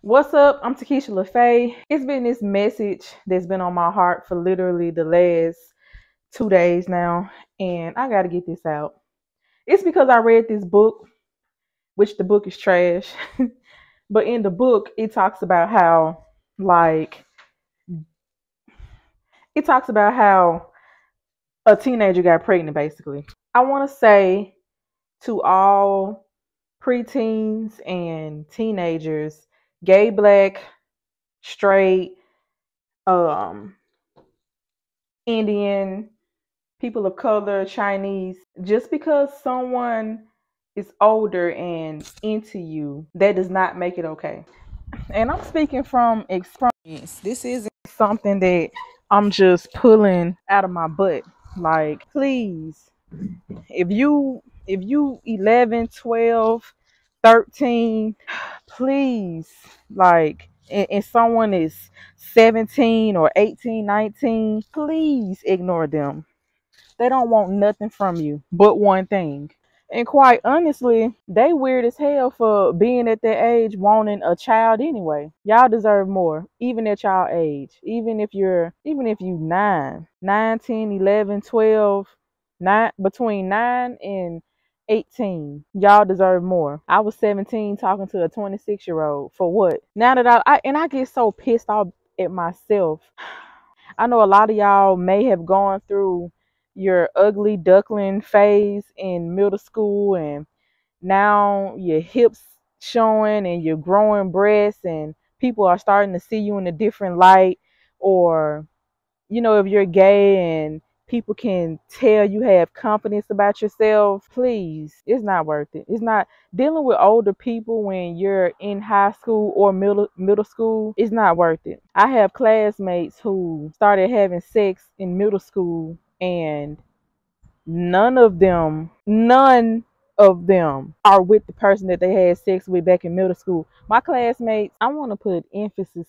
What's up? I'm Takesha LaFay. It's been this message that's been on my heart for literally the last 2 days now, and I got to get this out. It's because I read this book, which the book is trash, but in the book, it talks about how, like, it talks about how a teenager got pregnant, basically. I want to say to all preteens and teenagers, gay, black, straight, um, Indian, people of color, Chinese, just because someone is older and into you, that does not make it okay. And I'm speaking from experience. This isn't something that I'm just pulling out of my butt. Like, please, if you 11, 12, 13, please, like, and someone is 17 or 18, 19, please ignore them. They don't want nothing from you but one thing. And quite honestly, they weird as hell for being at that age wanting a child anyway. Y'all deserve more, even at y'all age. Even if you 9, 10, 11, 12, 9, between 9 and 18, y'all deserve more. I was 17 talking to a 26-year-old for what? Now that I get so pissed off at myself. I know a lot of y'all may have gone through your ugly duckling phase in middle school, and now your hips showing and your growing breasts, and people are starting to see you in a different light. Or if you're gay and people can tell you have confidence about yourself, please, it's not worth it. It's not dealing with older people when you're in high school or middle school. It's not worth it. I have classmates who started having sex in middle school, and none of them are with the person that they had sex with back in middle school. My classmates, I want to put emphasis,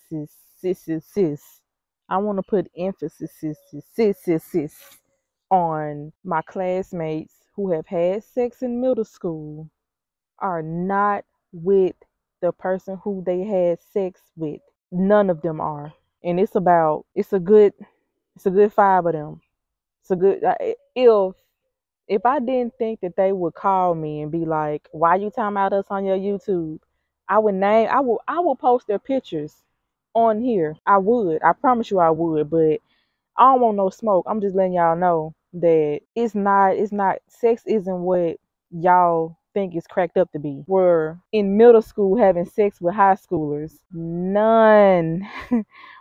I want to put emphasis on my classmates who have had sex in middle school are not with the person who they had sex with. None of them are. And it's a good five of them. It's a good if I didn't think that they would call me and be like, "Why you talking about us on your YouTube?" I would post their pictures on here. I would. I promise you I would, but I don't want no smoke. I'm just letting y'all know that it's not sex isn't what y'all think it's cracked up to be. We're in middle school having sex with high schoolers. None.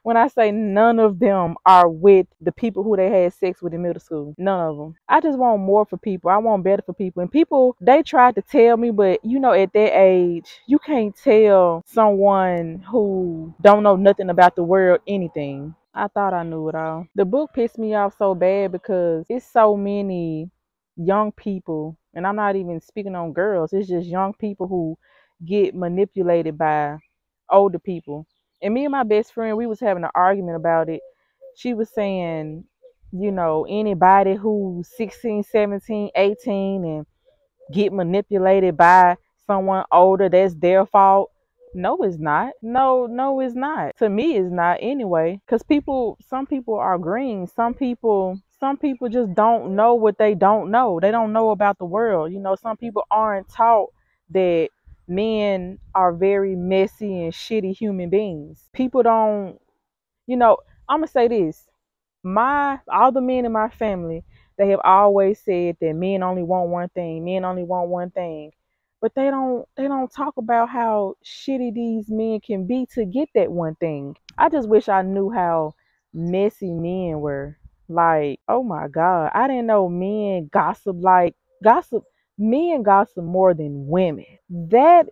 When I say none of them are with the people who they had sex with in middle school. None of them. I just want more for people. I want better for people. And people, they tried to tell me, but at that age, you can't tell someone who don't know nothing about the world anything. I thought I knew it all. The book pissed me off so bad because it's so many young people, and I'm not even speaking on girls, it's just young people who get manipulated by older people. And me and my best friend, we was having an argument about it. She was saying, anybody who's 16, 17, 18 and get manipulated by someone older, that's their fault. No, it's not. No, it's not. To me, it's not anyway. Because some people are green. Some people just don't know what they don't know. They don't know about the world. Some people aren't taught that men are very messy and shitty human beings. People don't, I'm gonna say this. All the men in my family, they have always said that men only want one thing. Men only want one thing. But they don't talk about how shitty these men can be to get that one thing. I just wish I knew how messy men were. Like, oh my God. I didn't know gossip men gossip more than women. That's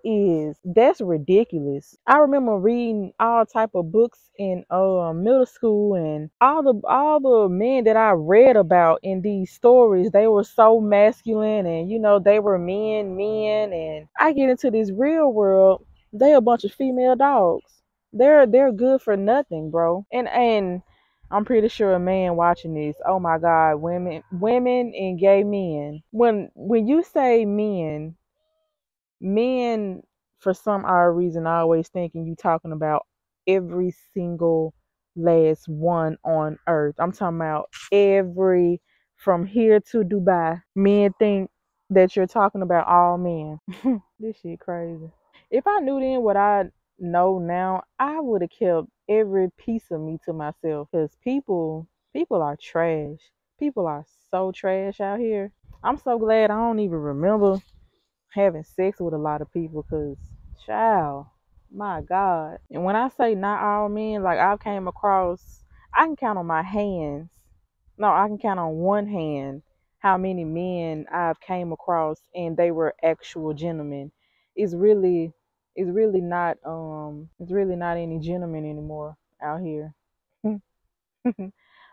ridiculous. I remember reading all type of books in middle school, and all the men that I read about in these stories, they were so masculine, and they were men, and I get into this real world, they a bunch of female dogs. They're good for nothing, bro. And I'm pretty sure a man watching this, oh my God, women and gay men. When you say men for some odd reason, I always thinking you talking about every single last one on earth. I'm talking about every from here to Dubai. Men think that you're talking about all men. This shit crazy. If I knew then what I know now, I would have kept every piece of me to myself. Cause people are trash. People are so trash out here. I'm so glad I don't even remember having sex with a lot of people, cause child, my God. And when I say not all men, like I've came across, I can count on my hands. No, I can count on one hand how many men I've came across and they were actual gentlemen. It's really it's really not any gentlemen anymore out here.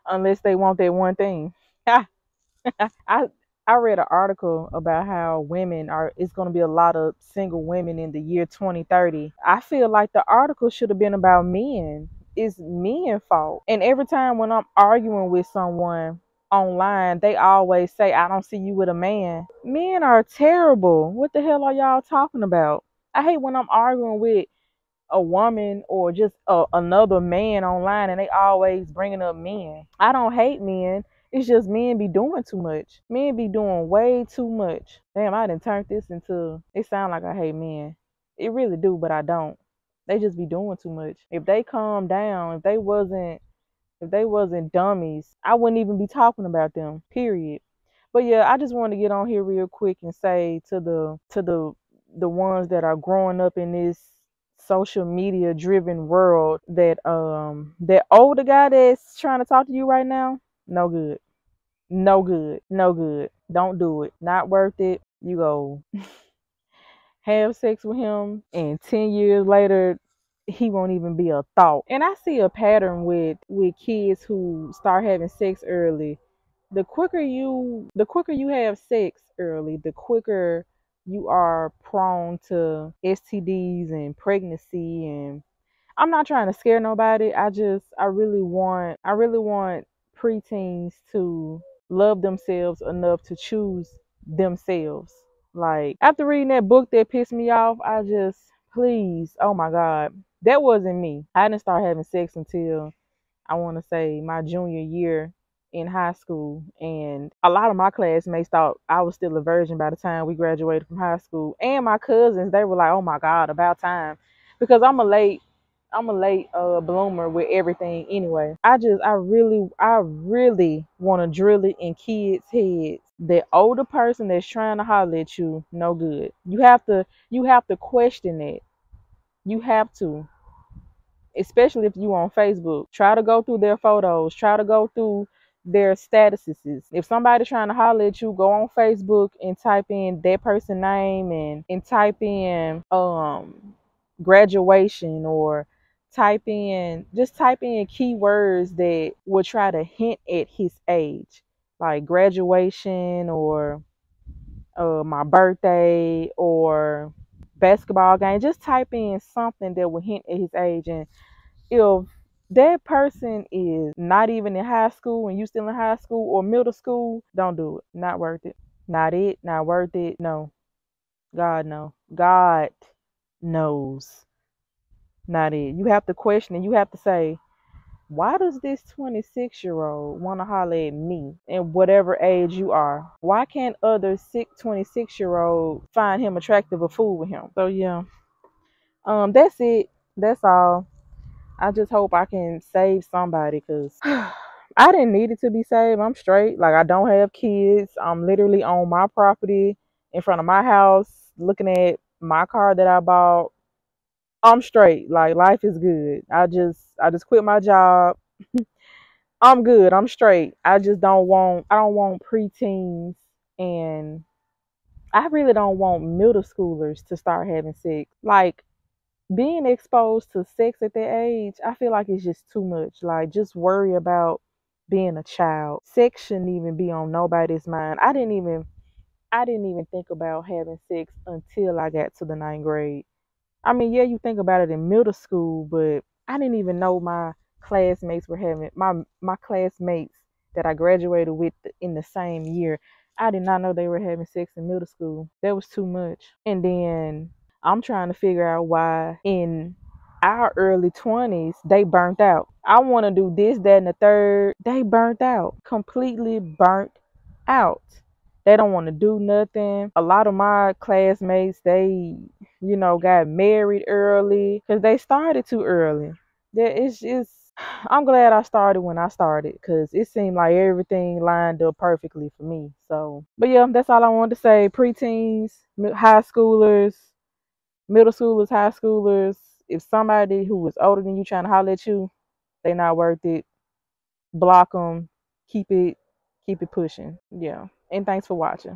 Unless they want that one thing. I I read an article about how women are it's going to be a lot of single women in the year 2030. I feel like the article should have been about men. It's men's fault. And every time when I'm arguing with someone online, they always say, I don't see you with a man. Men are terrible. What the hell are y'all talking about? I hate when I'm arguing with a woman or just another man online and they always bringing up men. I don't hate men. It's just men be doing too much. Men be doing way too much. Damn, I done turned this into, it sound like I hate men. It really do, but I don't. They just be doing too much. If they calm down, if they wasn't dummies, I wouldn't even be talking about them, period. But yeah, I just wanted to get on here real quick and say to the ones that are growing up in this social media driven world that that older guy that's trying to talk to you right now, no good. No good. No good. Don't do it. Not worth it. You go have sex with him and 10 years later he won't even be a thought. And I see a pattern with kids who start having sex early. The quicker you have sex early, the quicker you are prone to STDs and pregnancy. And I'm not trying to scare nobody. I really want preteens to love themselves enough to choose themselves. Like after reading that book that pissed me off, I just please, oh my God, that wasn't me. I didn't start having sex until I want to say my junior year in high school, and a lot of my classmates thought I was still a virgin by the time we graduated from high school. And my cousins, they were like, "Oh my God, about time," because I'm a late bloomer with everything anyway. I really want to drill it in kids' heads. The older person that's trying to holler at you, no good. You have to question it. You have to, especially if you on Facebook. Try to go through their photos. Try to go through their statuses. If somebody trying to holler at you, go on Facebook and type in that person name and type in graduation, or type in keywords that will try to hint at his age, like graduation or my birthday or basketball game. Just type in something that will hint at his age. And if that person is not even in high school and you still in high school or middle school, don't do it. Not worth it. Not it. Not worth it. No. God no. God knows. Not it. You have to question it. You have to say, why does this 26-year-old want to holler at me in whatever age you are? Why can't other 26-year-old find him attractive or fool with him? So yeah. That's it. That's all. I just hope I can save somebody, because I didn't need it to be saved. I'm straight. Like, I don't have kids. I'm literally on my property in front of my house looking at my car that I bought. I'm straight. Like, life is good. I just quit my job. I'm good. I'm straight. I don't want preteens, and I really don't want middle schoolers to start having sex. Like, being exposed to sex at that age, I feel like it's just too much. Like, just worry about being a child. Sex shouldn't even be on nobody's mind. I didn't even think about having sex until I got to the ninth grade. I mean, yeah, you think about it in middle school, but I didn't even know my classmates that I graduated with in the same year. I did not know they were having sex in middle school. That was too much. And then I'm trying to figure out why in our early 20s they burnt out. I want to do this, that, and the third. They burnt out, completely burnt out. They don't want to do nothing. A lot of my classmates, they, got married early because they started too early. It's just, I'm glad I started when I started because it seemed like everything lined up perfectly for me. So, but yeah, that's all I wanted to say. Preteens, high schoolers, middle schoolers, high schoolers. If somebody who is older than you trying to holler at you, they not worth it. Block them. Keep it pushing. Yeah. And thanks for watching.